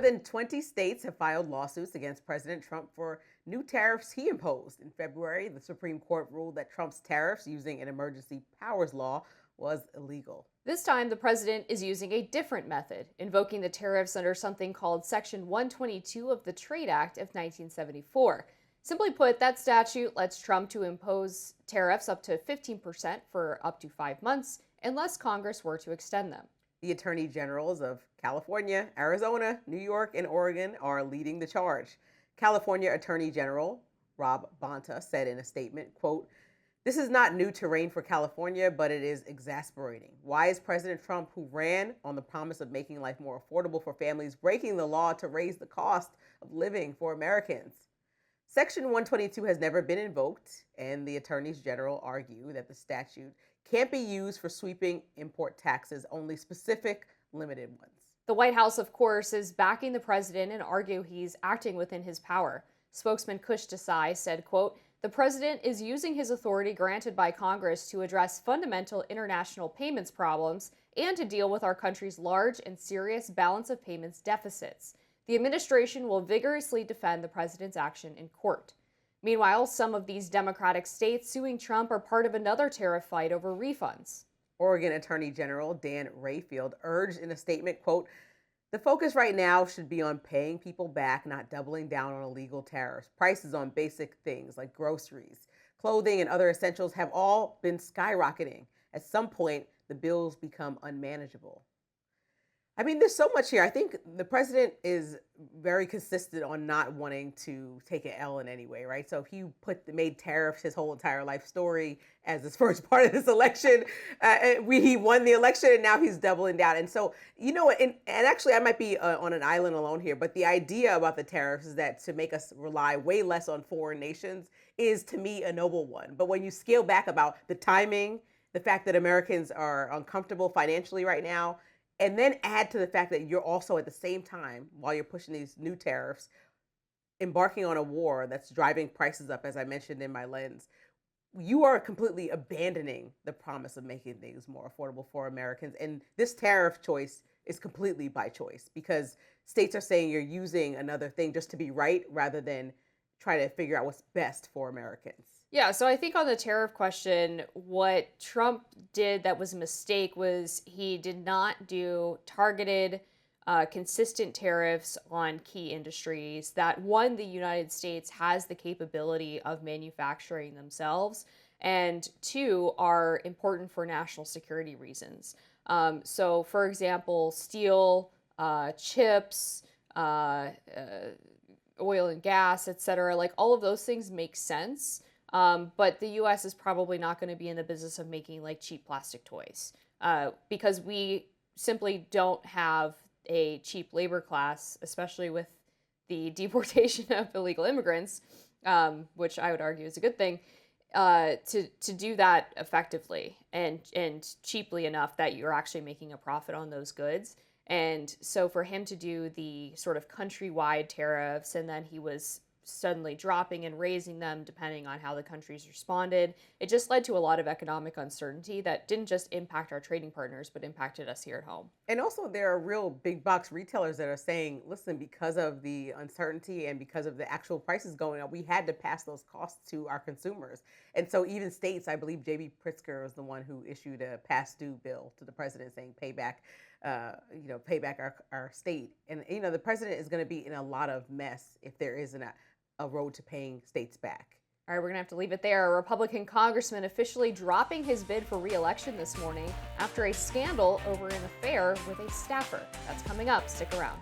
More than 20 states have filed lawsuits against President Trump for new tariffs he imposed. In February, the Supreme Court ruled that Trump's tariffs using an emergency powers law was illegal. This time, the president is using a different method, invoking the tariffs under something called Section 122 of the Trade Act of 1974. Simply put, that statute lets Trump to impose tariffs up to 15% for up to 5 months, unless Congress were to extend them. The attorney generals of California, Arizona, New York, and Oregon are leading the charge. California Attorney General Rob Bonta said in a statement, quote, "This is not new terrain for California, but it is exasperating. Why is President Trump, who ran on the promise of making life more affordable for families, breaking the law to raise the cost of living for Americans?" Section 122 has never been invoked, and the attorneys general argue that the statute can't be used for sweeping import taxes, only specific, limited ones. The White House, of course, is backing the president and argue he's acting within his power. Spokesman Kush Desai said, quote, "The president is using his authority granted by Congress to address fundamental international payments problems and to deal with our country's large and serious balance of payments deficits. The administration will vigorously defend the president's action in court." Meanwhile, some of these Democratic states suing Trump are part of another tariff fight over refunds. Oregon Attorney General Dan Rayfield urged in a statement, quote, "The focus right now should be on paying people back, not doubling down on illegal tariffs. Prices on basic things like groceries, clothing, and other essentials have all been skyrocketing. At some point, the bills become unmanageable." I mean, there's so much here. I think the president is very consistent on not wanting to take an L in any way, right? So if he made tariffs his whole entire life story as his first part of this election, he won the election and now he's doubling down. And so, and actually I might be on an island alone here, but the idea about the tariffs is that to make us rely way less on foreign nations is, to me, a noble one. But when you scale back about the timing, the fact that Americans are uncomfortable financially right now, and then add to the fact that you're also at the same time, while you're pushing these new tariffs, embarking on a war that's driving prices up, as I mentioned in my lens, you are completely abandoning the promise of making things more affordable for Americans. And this tariff choice is completely by choice because states are saying you're using another thing just to be right rather than try to figure out what's best for Americans. Yeah, so I think on the tariff question, what Trump did that was a mistake was he did not do targeted, consistent tariffs on key industries that, one, the United States has the capability of manufacturing themselves, and two, are important for national security reasons. So, for example, steel, chips, oil and gas, etc., like all of those things make sense. But the U.S. is probably not going to be in the business of making like cheap plastic toys because we simply don't have a cheap labor class, especially with the deportation of illegal immigrants, which I would argue is a good thing, to do that effectively and cheaply enough that you're actually making a profit on those goods. And so for him to do the sort of countrywide tariffs and then he was suddenly dropping and raising them depending on how the countries responded, it just led to a lot of economic uncertainty that didn't just impact our trading partners, but impacted us here at home. And also there are real big box retailers that are saying, listen, because of the uncertainty and because of the actual prices going up, we had to pass those costs to our consumers. And so even states, I believe J.B. Pritzker was the one who issued a past due bill to the president saying pay back our state. And, the president is going to be in a lot of mess if there isn't a road to paying states back. All right, we're going to have to leave it there. A Republican congressman officially dropping his bid for re-election this morning after a scandal over an affair with a staffer. That's coming up. Stick around.